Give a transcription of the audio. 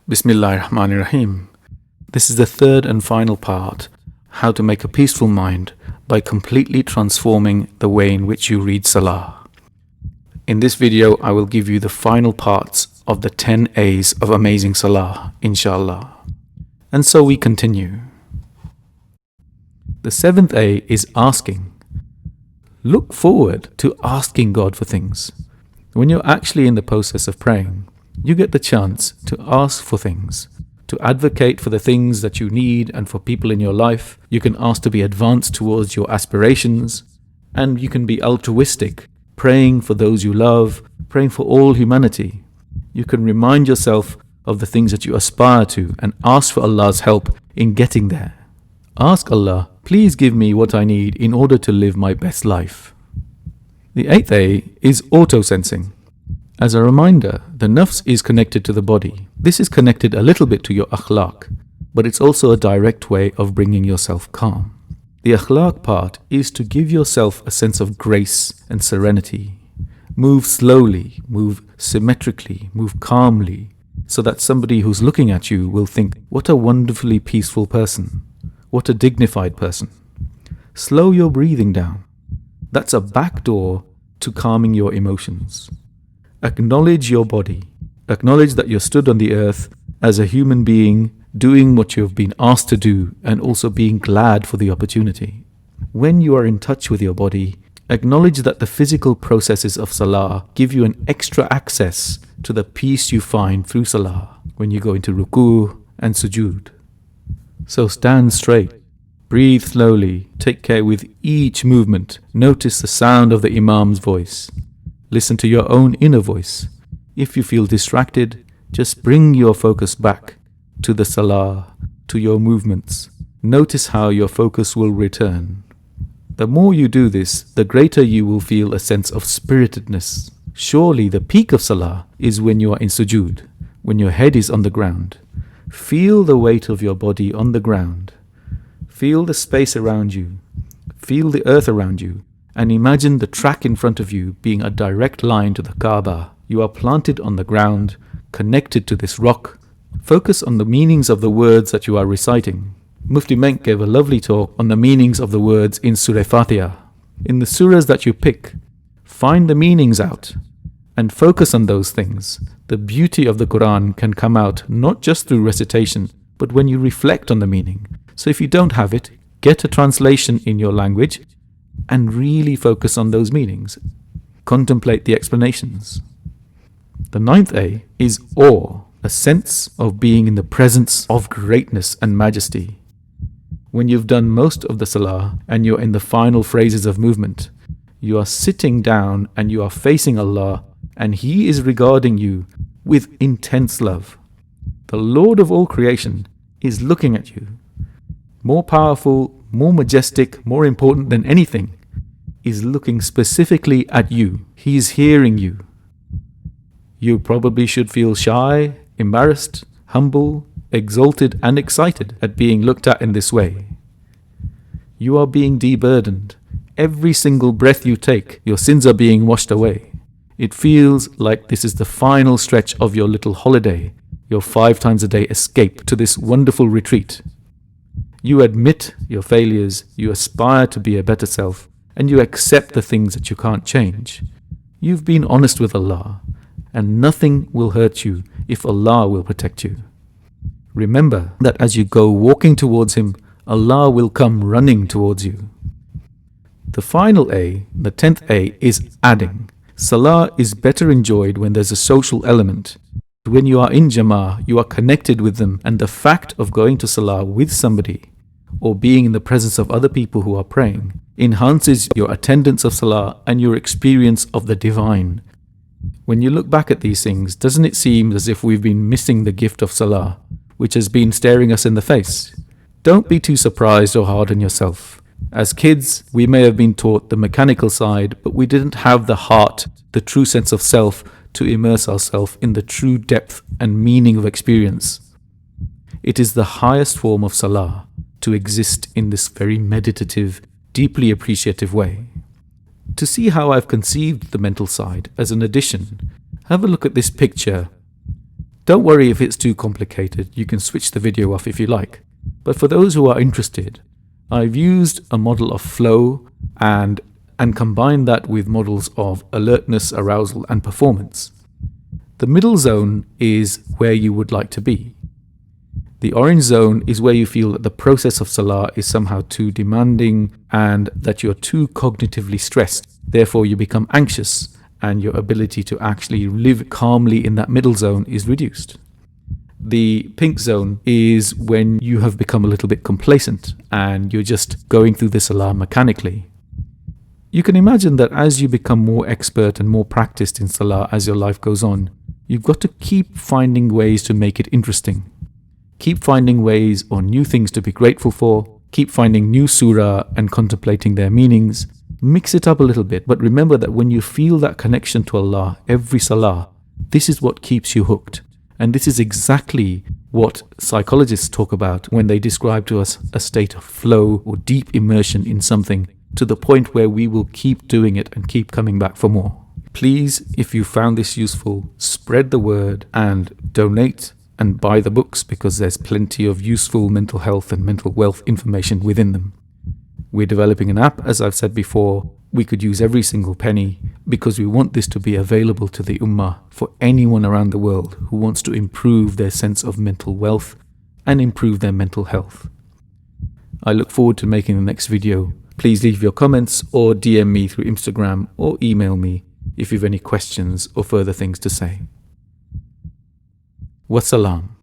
Bismillahirrahmanirrahim. This is the third and final part, how to make a peaceful mind by completely transforming the way in which you read Salah. In this video, I will give you the final parts of the 10A's of amazing Salah, inshallah. And so we continue. The seventh A is asking. Look forward to asking God for things. When you're actually in the process of praying, you get the chance to ask for things, to advocate for the things that you need and for people in your life. You can ask to be advanced towards your aspirations, and you can be altruistic, praying for those you love, praying for all humanity. You can remind yourself of the things that you aspire to and ask for Allah's help in getting there. Ask Allah, please give me what I need in order to live my best life. The eighth A is auto-sensing. As a reminder, the nafs is connected to the body. This is connected a little bit to your akhlaq, but it's also a direct way of bringing yourself calm. The akhlaq part is to give yourself a sense of grace and serenity. Move slowly, move symmetrically, move calmly, so that somebody who's looking at you will think, what a wonderfully peaceful person, what a dignified person. Slow your breathing down. That's a back door to calming your emotions. Acknowledge your body. Acknowledge that you're stood on the earth as a human being, doing what you've been asked to do, and also being glad for the opportunity. When you are in touch with your body, acknowledge that the physical processes of Salah give you an extra access to the peace you find through Salah when you go into ruku and sujood. So stand straight, breathe slowly, take care with each movement, notice the sound of the Imam's voice. Listen to your own inner voice. If you feel distracted, just bring your focus back to the Salah, to your movements. Notice how your focus will return. The more you do this, the greater you will feel a sense of spiritedness. Surely the peak of Salah is when you are in sujood, when your head is on the ground. Feel the weight of your body on the ground. Feel the space around you. Feel the earth around you. And imagine the track in front of you being a direct line to the Kaaba. You are planted on the ground, connected to this rock. Focus on the meanings of the words that you are reciting. Mufti Menk gave a lovely talk on the meanings of the words in Surah Fatiha. In the surahs that you pick, find the meanings out and focus on those things. The beauty of the Quran can come out not just through recitation, but when you reflect on the meaning. So if you don't have it, get a translation in your language and really focus on those meanings. Contemplate the explanations. The ninth A is awe, a sense of being in the presence of greatness and majesty. When you've done most of the Salah and you're in the final phrases of movement, you are sitting down and you are facing Allah, and He is regarding you with intense love. The Lord of all creation is looking at you. More powerful, more majestic, more important than anything, is looking specifically at you. He is hearing you. You probably should feel shy, embarrassed, humble, exalted and excited at being looked at in this way. You are being deburdened. Every single breath you take, your sins are being washed away. It feels like this is the final stretch of your little holiday, your 5 times a day escape to this wonderful retreat. You admit your failures, you aspire to be a better self, and you accept the things that you can't change. You've been honest with Allah, and nothing will hurt you if Allah will protect you. Remember that as you go walking towards Him, Allah will come running towards you. The final A, the 10th A, is adding. Salah is better enjoyed when there's a social element. When you are in Jama'ah, you are connected with them, and the fact of going to Salah with somebody or being in the presence of other people who are praying enhances your attendance of Salah and your experience of the divine. When you look back at these things, doesn't it seem as if we've been missing the gift of Salah, which has been staring us in the face? Don't be too surprised or hard on yourself. As kids, we may have been taught the mechanical side, but we didn't have the heart, the true sense of self, to immerse ourselves in the true depth and meaning of experience. It is the highest form of Salah to exist in this very meditative, deeply appreciative way. To see how I've conceived the mental side as an addition, have a look at this picture. Don't worry if it's too complicated, you can switch the video off if you like. But for those who are interested, I've used a model of flow and combined that with models of alertness, arousal and performance. The middle zone is where you would like to be. The orange zone is where you feel that the process of salah is somehow too demanding and that you're too cognitively stressed. Therefore, you become anxious and your ability to actually live calmly in that middle zone is reduced. The pink zone is when you have become a little bit complacent and you're just going through the salah mechanically. You can imagine that as you become more expert and more practiced in salah as your life goes on, you've got to keep finding ways to make it interesting. Keep finding ways or new things to be grateful for. Keep finding new surah and contemplating their meanings. Mix it up a little bit, but remember that when you feel that connection to Allah every salah, this is what keeps you hooked. And this is exactly what psychologists talk about when they describe to us a state of flow or deep immersion in something to the point where we will keep doing it and keep coming back for more. Please, if you found this useful, spread the word and donate and buy the books because there's plenty of useful mental health and mental wealth information within them. We're developing an app, as I've said before. We could use every single penny because we want this to be available to the Ummah for anyone around the world who wants to improve their sense of mental wealth and improve their mental health. I look forward to making the next video. Please leave your comments or DM me through Instagram or email me if you have any questions or further things to say. Wassalam.